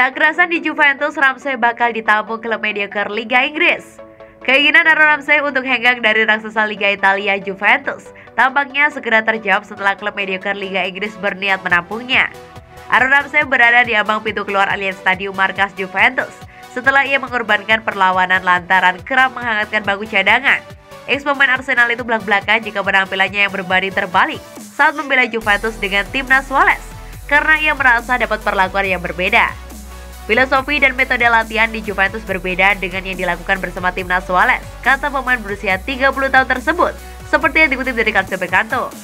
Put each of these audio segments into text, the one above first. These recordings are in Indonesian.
Tak kerasa di Juventus, Ramsey bakal ditampung klub mediocre Liga Inggris. Keinginan Aaron Ramsey untuk hengkang dari raksasa Liga Italia Juventus tampaknya segera terjawab setelah klub mediocre Liga Inggris berniat menampungnya. Aaron Ramsey berada di ambang pintu keluar Allianz Stadium markas Juventus setelah ia mengorbankan perlawanan lantaran kerap menghangatkan bangku cadangan. Ex pemain Arsenal itu belak-belakan jika penampilannya yang berbanding terbalik saat membela Juventus dengan timnas Wales karena ia merasa dapat perlakuan yang berbeda. Filosofi dan metode latihan di Juventus berbeda dengan yang dilakukan bersama timnas Wales, kata pemain berusia 30 tahun tersebut, seperti yang dikutip dari Calcio Mercato.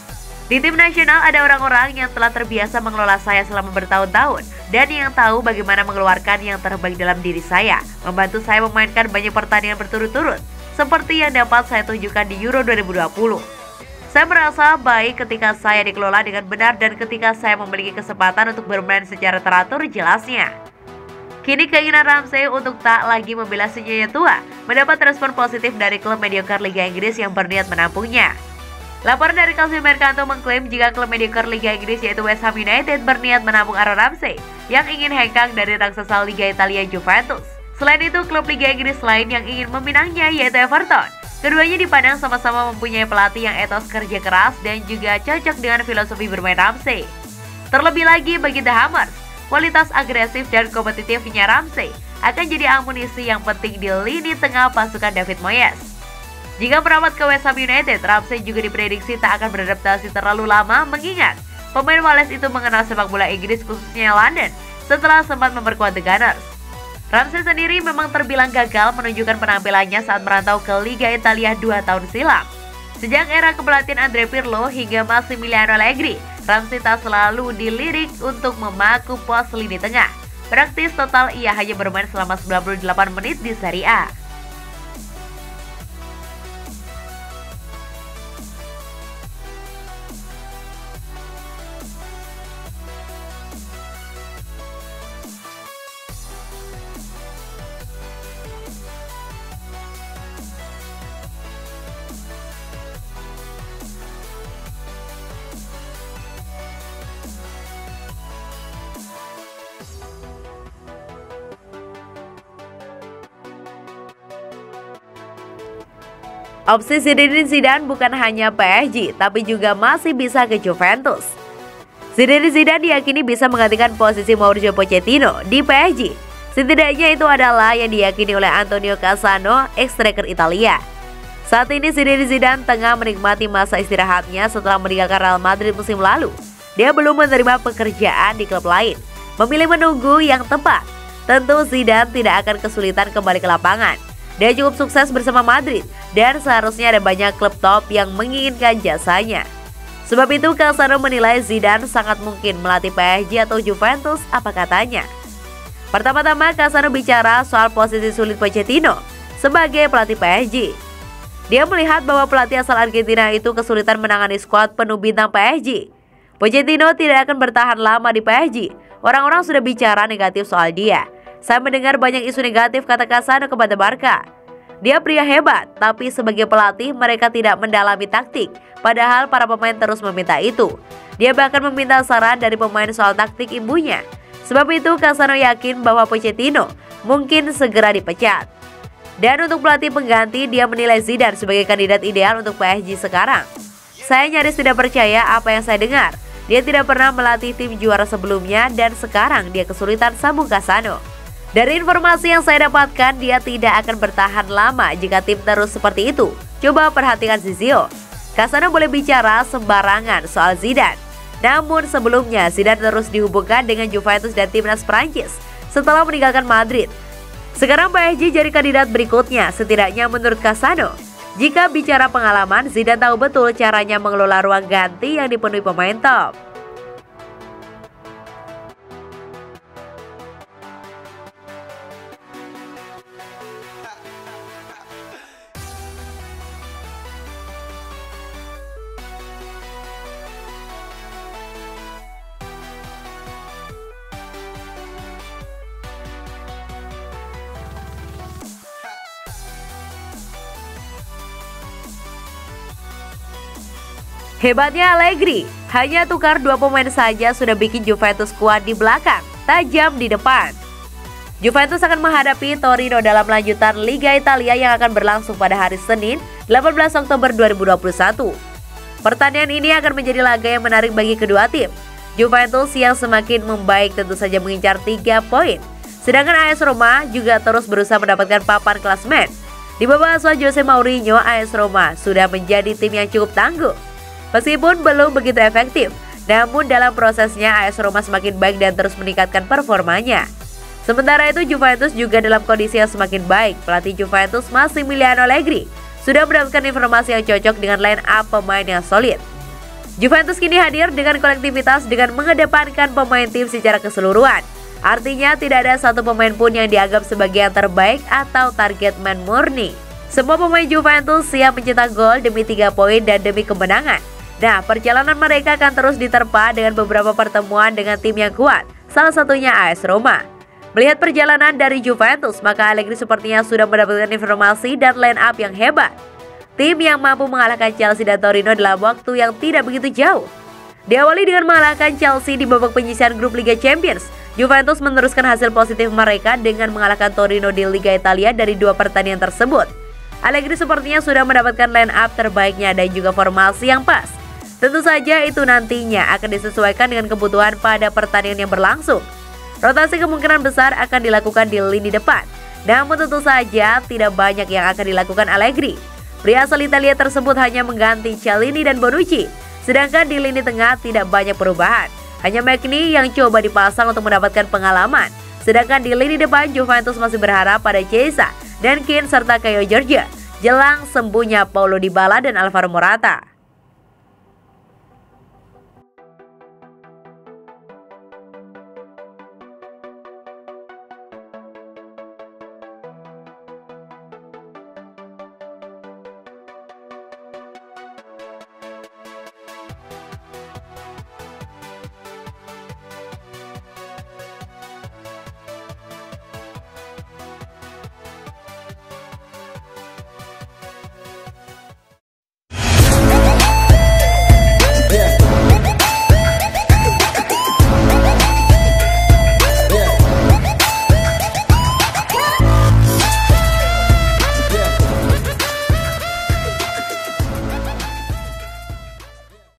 Di tim nasional ada orang-orang yang telah terbiasa mengelola saya selama bertahun-tahun dan yang tahu bagaimana mengeluarkan yang terbaik dalam diri saya, membantu saya memainkan banyak pertandingan berturut-turut, seperti yang dapat saya tunjukkan di Euro 2020. Saya merasa baik ketika saya dikelola dengan benar dan ketika saya memiliki kesempatan untuk bermain secara teratur, jelasnya. Kini keinginan Ramsey untuk tak lagi membela senjanya tua mendapat respon positif dari klub mediocre Liga Inggris yang berniat menampungnya. Laporan dari Calcio Mercato mengklaim jika klub mediocre Liga Inggris yaitu West Ham United berniat menampung Aaron Ramsey yang ingin hengkang dari raksasa Liga Italia Juventus. Selain itu, klub Liga Inggris lain yang ingin meminangnya yaitu Everton. Keduanya dipandang sama-sama mempunyai pelatih yang etos kerja keras dan juga cocok dengan filosofi bermain Ramsey. Terlebih lagi bagi The Hammers, kualitas agresif dan kompetitifnya Ramsey akan jadi amunisi yang penting di lini tengah pasukan David Moyes. Jika merapat ke West Ham United, Ramsey juga diprediksi tak akan beradaptasi terlalu lama mengingat pemain Wales itu mengenal sepak bola Inggris khususnya London setelah sempat memperkuat The Gunners. Ramsey sendiri memang terbilang gagal menunjukkan penampilannya saat merantau ke Liga Italia 2 tahun silam. Sejak era kepelatihan Andrea Pirlo hingga Massimiliano Allegri, Ramsey tak selalu dilirik untuk memaku pos lini tengah. Praktis total ia hanya bermain selama 98 menit di Serie A. Opsi Zinedine Zidane bukan hanya PSG, tapi juga masih bisa ke Juventus. Zinedine Zidane diyakini bisa menggantikan posisi Mauricio Pochettino di PSG. Setidaknya itu adalah yang diyakini oleh Antonio Cassano, ex-striker Italia. Saat ini Zinedine Zidane tengah menikmati masa istirahatnya setelah meninggalkan Real Madrid musim lalu. Dia belum menerima pekerjaan di klub lain, memilih menunggu yang tepat. Tentu Zidane tidak akan kesulitan kembali ke lapangan. Dia cukup sukses bersama Madrid dan seharusnya ada banyak klub top yang menginginkan jasanya. Sebab itu Cassano menilai Zidane sangat mungkin melatih PSG atau Juventus, apa katanya. Pertama-tama Cassano bicara soal posisi sulit Pochettino sebagai pelatih PSG. Dia melihat bahwa pelatih asal Argentina itu kesulitan menangani skuad penuh bintang PSG. Pochettino tidak akan bertahan lama di PSG. Orang-orang sudah bicara negatif soal dia. Saya mendengar banyak isu negatif, kata Cassano kepada Barca. Dia pria hebat, tapi sebagai pelatih mereka tidak mendalami taktik. Padahal para pemain terus meminta itu. Dia bahkan meminta saran dari pemain soal taktik imbunya. Sebab itu Cassano yakin bahwa Pochettino mungkin segera dipecat. Dan untuk pelatih pengganti, dia menilai Zidane sebagai kandidat ideal untuk PSG sekarang. Saya nyaris tidak percaya apa yang saya dengar. Dia tidak pernah melatih tim juara sebelumnya dan sekarang dia kesulitan, sambung Cassano. Dari informasi yang saya dapatkan, dia tidak akan bertahan lama jika tim terus seperti itu. Coba perhatikan Zizio. Cassano boleh bicara sembarangan soal Zidane. Namun sebelumnya Zidane terus dihubungkan dengan Juventus dan timnas Prancis setelah meninggalkan Madrid. Sekarang PSG jadi kandidat berikutnya, setidaknya menurut Cassano. Jika bicara pengalaman, Zidane tahu betul caranya mengelola ruang ganti yang dipenuhi pemain top. Hebatnya Allegri, hanya tukar 2 pemain saja sudah bikin Juventus kuat di belakang, tajam di depan. Juventus akan menghadapi Torino dalam lanjutan Liga Italia yang akan berlangsung pada hari Senin, 18 Oktober 2021. Pertandingan ini akan menjadi laga yang menarik bagi kedua tim. Juventus yang semakin membaik tentu saja mengincar 3 poin. Sedangkan AS Roma juga terus berusaha mendapatkan papan klasemen. Di bawah asuhan Jose Mourinho, AS Roma sudah menjadi tim yang cukup tangguh. Meskipun belum begitu efektif, namun dalam prosesnya AS Roma semakin baik dan terus meningkatkan performanya. Sementara itu Juventus juga dalam kondisi yang semakin baik. Pelatih Juventus Massimiliano Allegri sudah mendapatkan informasi yang cocok dengan line up pemain yang solid. Juventus kini hadir dengan kolektivitas dengan mengedepankan pemain tim secara keseluruhan. Artinya tidak ada satu pemain pun yang dianggap sebagai yang terbaik atau target man murni. Semua pemain Juventus siap mencetak gol demi 3 poin dan demi kemenangan. Nah, perjalanan mereka akan terus diterpa dengan beberapa pertemuan dengan tim yang kuat, salah satunya AS Roma. Melihat perjalanan dari Juventus, maka Allegri sepertinya sudah mendapatkan informasi dan line up yang hebat. Tim yang mampu mengalahkan Chelsea dan Torino dalam waktu yang tidak begitu jauh. Diawali dengan mengalahkan Chelsea di babak penyisihan grup Liga Champions, Juventus meneruskan hasil positif mereka dengan mengalahkan Torino di Liga Italia dari 2 pertandingan tersebut. Allegri sepertinya sudah mendapatkan line up terbaiknya dan juga formasi yang pas. Tentu saja itu nantinya akan disesuaikan dengan kebutuhan pada pertandingan yang berlangsung. Rotasi kemungkinan besar akan dilakukan di lini depan. Namun tentu saja tidak banyak yang akan dilakukan Allegri. Pria asal Italia tersebut hanya mengganti Chiellini dan Bonucci. Sedangkan di lini tengah tidak banyak perubahan. Hanya McNeil yang coba dipasang untuk mendapatkan pengalaman. Sedangkan di lini depan Juventus masih berharap pada Chiesa dan Kean serta Caio Jorge jelang sembuhnya Paulo Dybala dan Alvaro Morata.